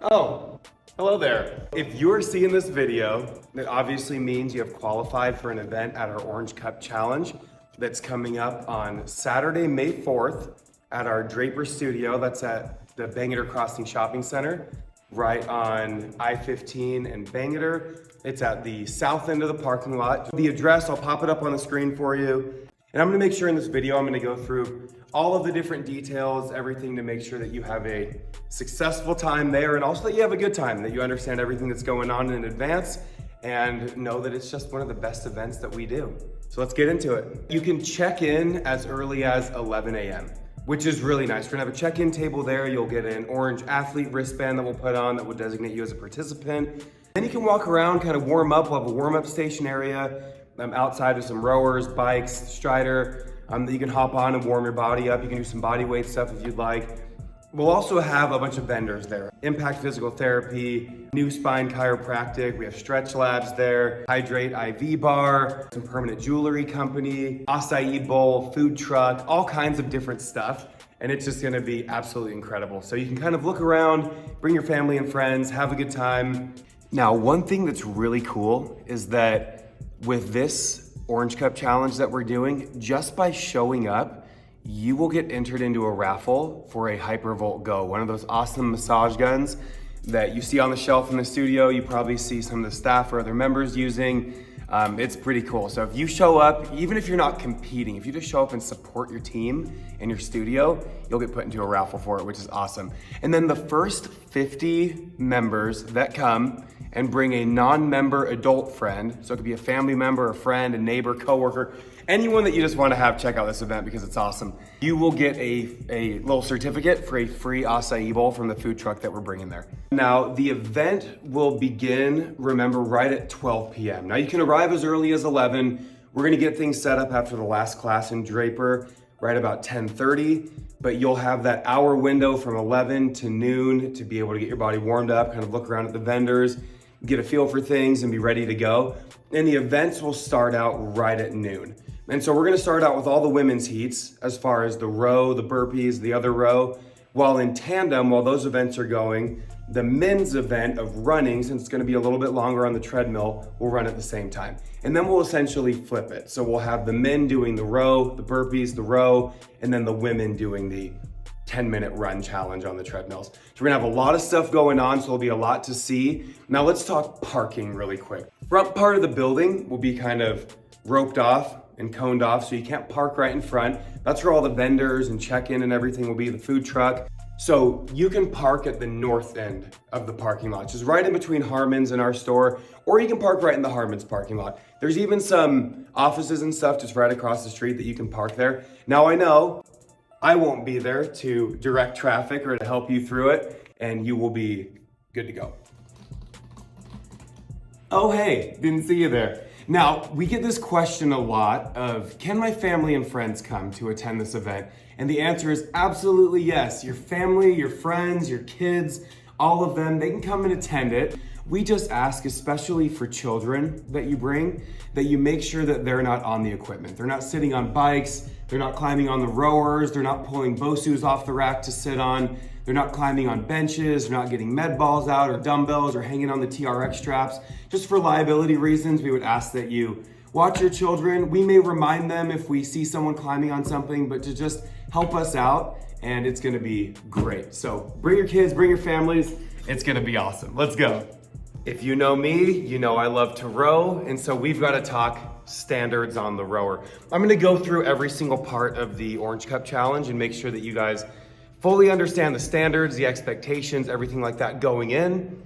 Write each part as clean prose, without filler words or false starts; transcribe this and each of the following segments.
Oh, hello there. If you're seeing this video, that obviously means you have qualified for an event at our Orangecup Challenge that's coming up on Saturday, May 4th at our Draper studio. That's at the Bangor Crossing Shopping Center, right on I-15 and Bangor. It's at the south end of the parking lot. The address, I'll pop it up on the screen for you. And I'm gonna make sure in this video, I'm gonna go through all of the different details, everything to make sure that you have a successful time there and also that you have a good time, that you understand everything that's going on in advance and know that it's just one of the best events that we do. So let's get into it. You can check in as early as 11 a.m., which is really nice. We're gonna have a check-in table there. You'll get an orange athlete wristband that we'll put on that will designate you as a participant. Then you can walk around, kind of warm up. We'll have a warm-up station area outside with some rowers, bikes, strider, that you can hop on and warm your body up. You can do some body weight stuff if you'd like. We'll also have a bunch of vendors there. Impact Physical Therapy, New Spine Chiropractic, we have Stretch Labs there, Hydrate IV Bar, some permanent jewelry company, acai bowl, food truck, all kinds of different stuff. And it's just gonna be absolutely incredible. So you can kind of look around, bring your family and friends, have a good time. Now, one thing that's really cool is that with this Orangecup Challenge that we're doing, just by showing up, you will get entered into a raffle for a Hypervolt Go, one of those awesome massage guns that you see on the shelf in the studio. You probably see some of the staff or other members using. It's pretty cool. So if you show up, even if you're not competing, if you just show up and support your team in your studio, you'll get put into a raffle for it, which is awesome. And then the first 50 members that come and bring a non-member adult friend, so it could be a family member, a friend, a neighbor, coworker, anyone that you just want to have check out this event because it's awesome. You will get a little certificate for a free acai bowl from the food truck that we're bringing there. Now, the event will begin, remember, right at 12 p.m. Now, you can arrive as early as 11. We're going to get things set up after the last class in Draper, right about 10:30. But you'll have that hour window from 11 to noon to be able to get your body warmed up, kind of look around at the vendors, get a feel for things and be ready to go. And the events will start out right at noon. And so we're gonna start out with all the women's heats as far as the row, the burpees, the other row, while in tandem, while those events are going, the men's event of running, since it's gonna be a little bit longer on the treadmill, will run at the same time. And then we'll essentially flip it. So we'll have the men doing the row, the burpees, the row, and then the women doing the 10-minute run challenge on the treadmills. So we're gonna have a lot of stuff going on, so there'll be a lot to see. Now let's talk parking really quick. Front part of the building will be kind of roped off and coned off, so you can't park right in front. That's where all the vendors and check-in and everything will be, the food truck. So you can park at the north end of the parking lot, which is right in between Harmon's and our store, or you can park right in the Harmon's parking lot. There's even some offices and stuff just right across the street that you can park there. Now I know I won't be there to direct traffic or to help you through it, and you will be good to go. Oh, hey, didn't see you there. Now, we get this question a lot of, can my family and friends come to attend this event? And the answer is absolutely yes. Your family, your friends, your kids, all of them, they can come and attend it. We just ask, especially for children that you bring, that you make sure that they're not on the equipment. They're not sitting on bikes, they're not climbing on the rowers, they're not pulling BOSUs off the rack to sit on, they're not climbing on benches, they're not getting med balls out or dumbbells or hanging on the TRX straps. Just for liability reasons, we would ask that you watch your children. We may remind them if we see someone climbing on something, but to just help us out, and it's gonna be great. So bring your kids, bring your families, it's gonna be awesome. Let's go. If you know me, you know I love to row, and so we've got to talk standards on the rower. I'm going to go through every single part of the Orangecup Challenge and make sure that you guys fully understand the standards, the expectations, everything like that going in,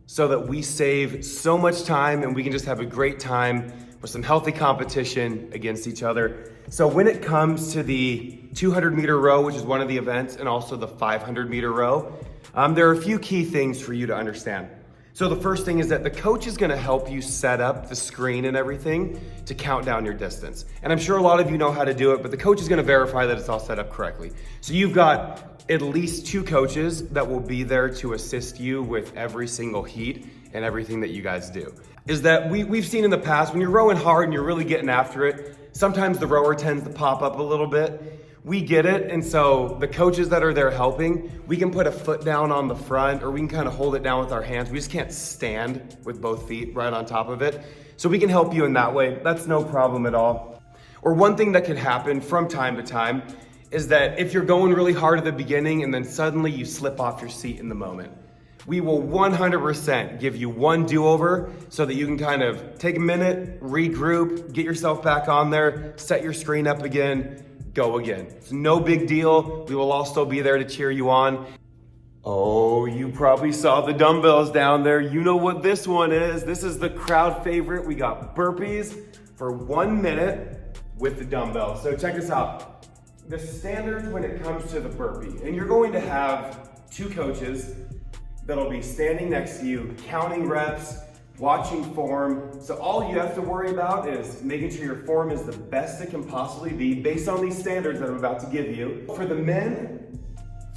so that we save so much time and we can just have a great time with some healthy competition against each other. So when it comes to the 200-meter row, which is one of the events, and also the 500-meter row, there are a few key things for you to understand. So the first thing is that the coach is gonna help you set up the screen and everything to count down your distance. And I'm sure a lot of you know how to do it, but the coach is gonna verify that it's all set up correctly. So you've got at least 2 coaches that will be there to assist you with every single heat and everything that you guys do. Is that we've seen in the past, when you're rowing hard and you're really getting after it, sometimes the rower tends to pop up a little bit. We get it, and so the coaches that are there helping, we can put a foot down on the front, or we can kind of hold it down with our hands. We just can't stand with both feet right on top of it. So we can help you in that way. That's no problem at all. Or one thing that could happen from time to time is that if you're going really hard at the beginning and then suddenly you slip off your seat in the moment, we will 100% give you one do-over so that you can kind of take a minute, regroup, get yourself back on there, set your screen up again, go again. It's no big deal. We will all still be there to cheer you on. Oh, you probably saw the dumbbells down there. You know what this one is. This is the crowd favorite. We got burpees for 1 minute with the dumbbells. So check this out. The standards when it comes to the burpee, and you're going to have two coaches that'll be standing next to you, counting reps, watching form. So all you have to worry about is making sure your form is the best it can possibly be based on these standards that I'm about to give you. For the men,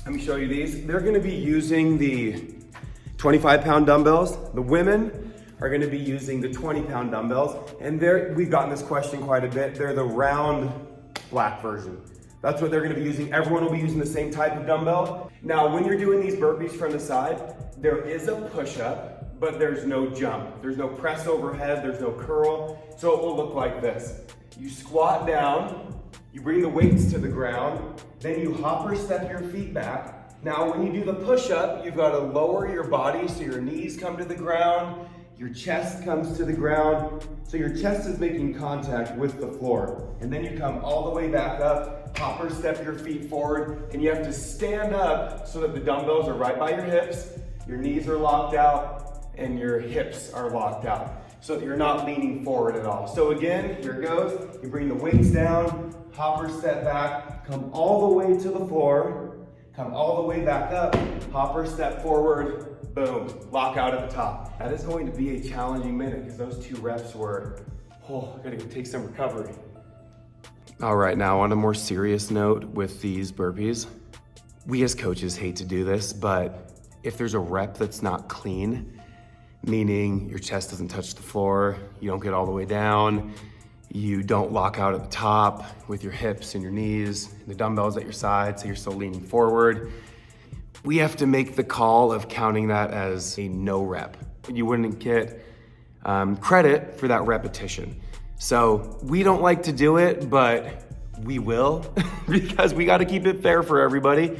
let me show you these. They're gonna be using the 25-pound dumbbells. The women are gonna be using the 20-pound dumbbells. And we've gotten this question quite a bit. They're the round black version. That's what they're gonna be using. Everyone will be using the same type of dumbbell. Now, when you're doing these burpees from the side, there is a push-up, but there's no jump. There's no press overhead, there's no curl. So it will look like this. You squat down, you bring the weights to the ground, then you hop or step your feet back. Now, when you do the push-up, you've gotta lower your body so your knees come to the ground, your chest comes to the ground, so your chest is making contact with the floor. And then you come all the way back up, hop or step your feet forward, and you have to stand up so that the dumbbells are right by your hips, your knees are locked out, and your hips are locked out, so that you're not leaning forward at all. So again, here it goes. You bring the weights down, hop or step back, come all the way to the floor, come all the way back up, hop or step forward, boom, lock out at the top. That is going to be a challenging minute because those 2 reps were, gotta take some recovery. All right, now on a more serious note with these burpees, we as coaches hate to do this, but if there's a rep that's not clean, meaning your chest doesn't touch the floor, you don't get all the way down, you don't lock out at the top with your hips and your knees, and the dumbbells at your side, so you're still leaning forward, we have to make the call of counting that as a no rep. You wouldn't get credit for that repetition. So we don't like to do it, but we will because we got to keep it fair for everybody.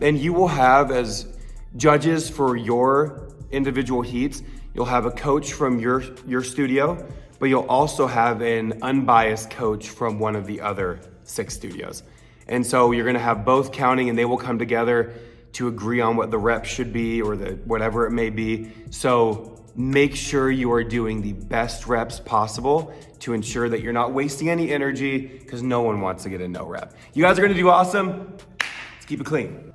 And you will have, as judges for your individual heats, you'll have a coach from your studio, but you'll also have an unbiased coach from one of the other 6 studios. And so you're gonna have both counting, and they will come together to agree on what the rep should be or whatever it may be. So make sure you are doing the best reps possible to ensure that you're not wasting any energy, because no one wants to get a no rep. You guys are gonna do awesome. Let's keep it clean.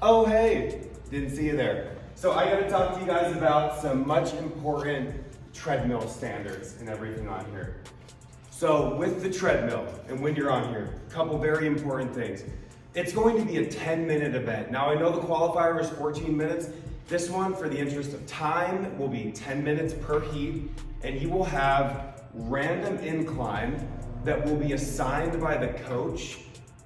Oh, hey, didn't see you there. So I gotta talk to you guys about some much important treadmill standards and everything on here. So with the treadmill, and when you're on here, a couple very important things. It's going to be a 10-minute event. Now I know the qualifier is 14 minutes. This one, for the interest of time, will be 10 minutes per heat, and you will have random incline that will be assigned by the coach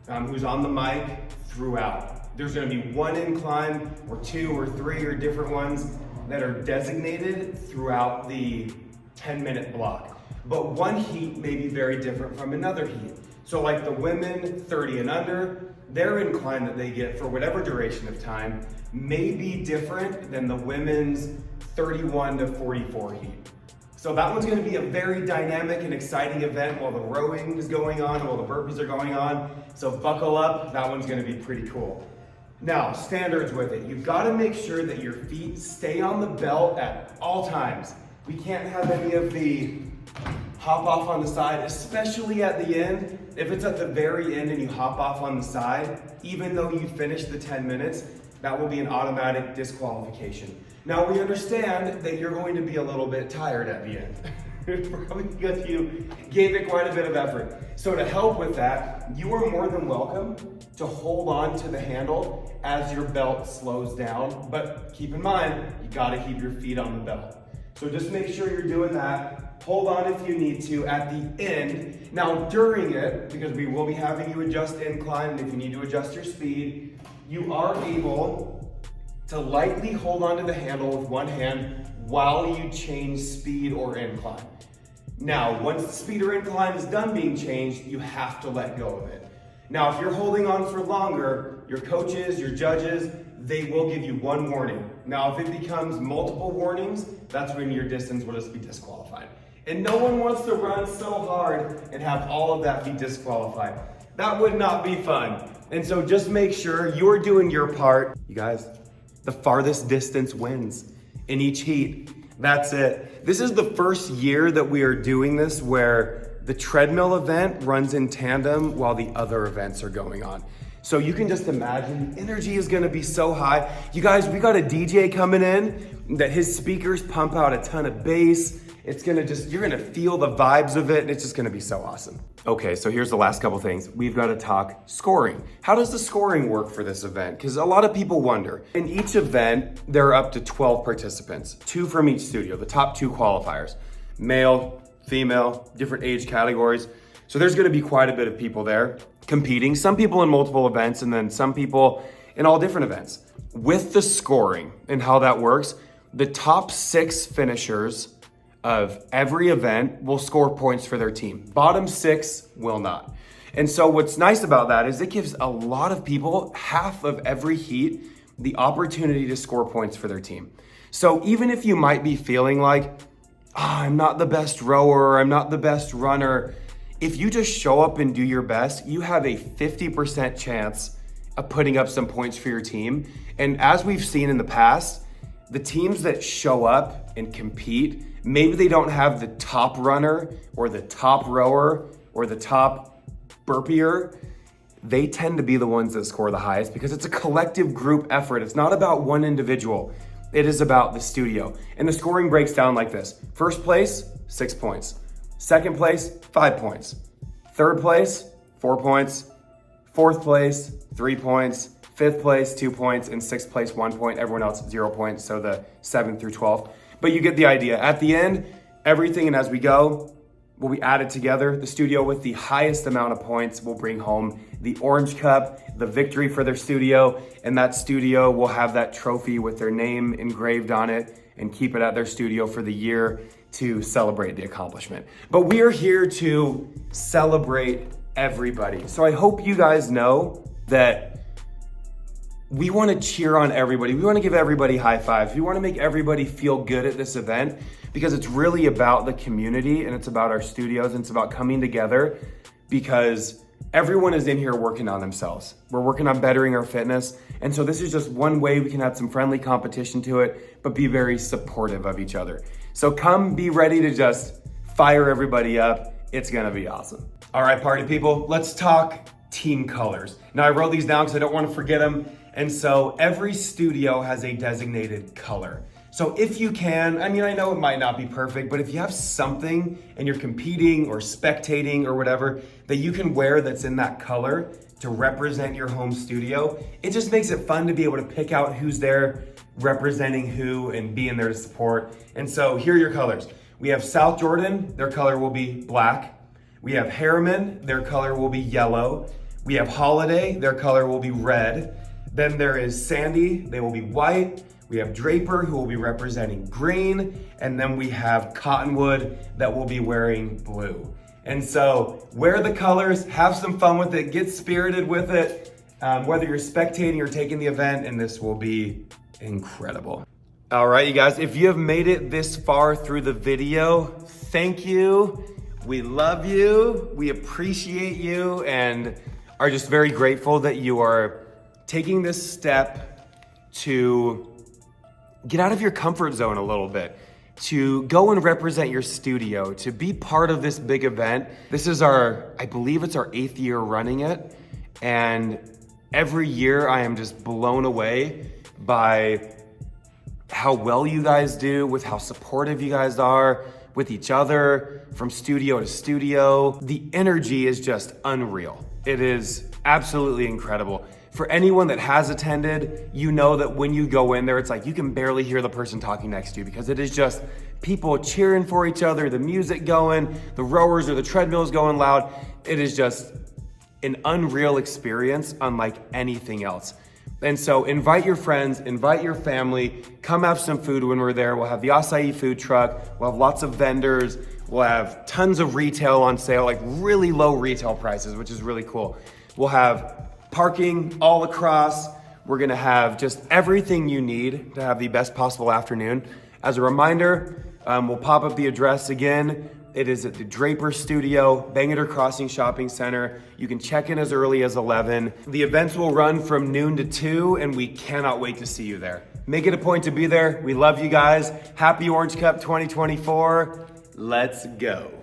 who's on the mic throughout. There's gonna be one incline, or 2 or 3 or different ones that are designated throughout the 10-minute block. But one heat may be very different from another heat. So like the women 30 and under, their incline that they get for whatever duration of time may be different than the women's 31 to 44 heat. So that one's gonna be a very dynamic and exciting event while the rowing is going on, while the burpees are going on. So buckle up, that one's gonna be pretty cool. Now, standards with it. You've gotta make sure that your feet stay on the belt at all times. We can't have any of the hop off on the side, especially at the end. If it's at the very end and you hop off on the side, even though you finish the 10 minutes, that will be an automatic disqualification. Now we understand that you're going to be a little bit tired at the end, probably because you gave it quite a bit of effort. So to help with that, you are more than welcome to hold on to the handle as your belt slows down, but keep in mind, you gotta keep your feet on the belt. So just make sure you're doing that. Hold on if you need to at the end. Now during it, because we will be having you adjust incline, and if you need to adjust your speed, you are able to lightly hold onto the handle with one hand while you change speed or incline. Now, once the speed or incline is done being changed, you have to let go of it. Now, if you're holding on for longer, your coaches, your judges, they will give you one warning. Now, if it becomes multiple warnings, that's when your distance will just be disqualified. And no one wants to run so hard and have all of that be disqualified. That would not be fun. And so just make sure you're doing your part. You guys, the farthest distance wins in each heat. That's it. This is the first year that we are doing this where the treadmill event runs in tandem while the other events are going on. So you can just imagine the energy is gonna be so high. You guys, we got a DJ coming in that his speakers pump out a ton of bass. It's gonna you're gonna feel the vibes of it, and it's just gonna be so awesome. Okay, so here's the last couple things. We've got to talk scoring. How does the scoring work for this event? Because a lot of people wonder. In each event, there are up to 12 participants, 2 from each studio, the top 2 qualifiers, male, female, different age categories. So there's gonna be quite a bit of people there competing, some people in multiple events, and then some people in all different events. With the scoring and how that works, the top 6 finishers of every event will score points for their team. Bottom 6 will not. And so what's nice about that is it gives a lot of people, half of every heat, the opportunity to score points for their team. So even if you might be feeling like, I'm not the best rower, I'm not the best runner, if you just show up and do your best, you have a 50% chance of putting up some points for your team. And as we've seen in the past, the teams that show up and compete, maybe they don't have the top runner or the top rower or the top burpeer, they tend to be the ones that score the highest because it's a collective group effort. It's not about one individual. It is about the studio. And the scoring breaks down like this. First place, 6 points. Second place, 5 points. Third place, 4 points. Fourth place, 3 points. Fifth place, 2 points. And sixth place, 1 point. Everyone else, 0 points. So the 7th through 12th. But you get the idea. At the end, everything and as we go, will be added together. The studio with the highest amount of points will bring home the Orangecup, the victory for their studio, and that studio will have that trophy with their name engraved on it and keep it at their studio for the year to celebrate the accomplishment. But we are here to celebrate everybody. So I hope you guys know that we want to cheer on everybody. We want to give everybody high fives. We want to make everybody feel good at this event because it's really about the community and it's about our studios and it's about coming together because everyone is in here working on themselves. We're working on bettering our fitness. And so this is just one way we can add some friendly competition to it, but be very supportive of each other. So come be ready to just fire everybody up. It's gonna be awesome. All right, party people, let's talk team colors. Now I wrote these down because I don't want to forget them. And so every studio has a designated color. So if you can, I know it might not be perfect, but if you have something and you're competing or spectating or whatever that you can wear that's in that color to represent your home studio, it just makes it fun to be able to pick out who's there representing who and being there to support. And so here are your colors. We have South Jordan, their color will be black. We have Harriman, their color will be yellow. We have Holiday, their color will be red. Then there is Sandy, they will be white. We have Draper, who will be representing green. And then we have Cottonwood that will be wearing blue. And so wear the colors, have some fun with it, get spirited with it, whether you're spectating or taking the event, and this will be incredible. All right, you guys, if you have made it this far through the video, thank you. We love you, we appreciate you, and are just very grateful that you are taking this step to get out of your comfort zone a little bit, to go and represent your studio, to be part of this big event. This is I believe it's our 8th year running it. And every year I am just blown away by how well you guys do, with how supportive you guys are with each other, from studio to studio. The energy is just unreal. It is absolutely incredible. For anyone that has attended, you know that when you go in there, it's like you can barely hear the person talking next to you because it is just people cheering for each other, the music going, the rowers or the treadmills going loud. It is just an unreal experience unlike anything else. And so invite your friends, invite your family, come have some food when we're there. We'll have the acai food truck, we'll have lots of vendors, we'll have tons of retail on sale, like really low retail prices, which is really cool. We'll have parking all across. We're gonna have just everything you need to have the best possible afternoon. As a reminder, we'll pop up the address again. It is at the Draper Studio, Bangor Crossing Shopping Center. You can check in as early as 11. The events will run from noon to 2, and we cannot wait to see you there. Make it a point to be there. We love you guys. Happy Orange Cup 2024. Let's go.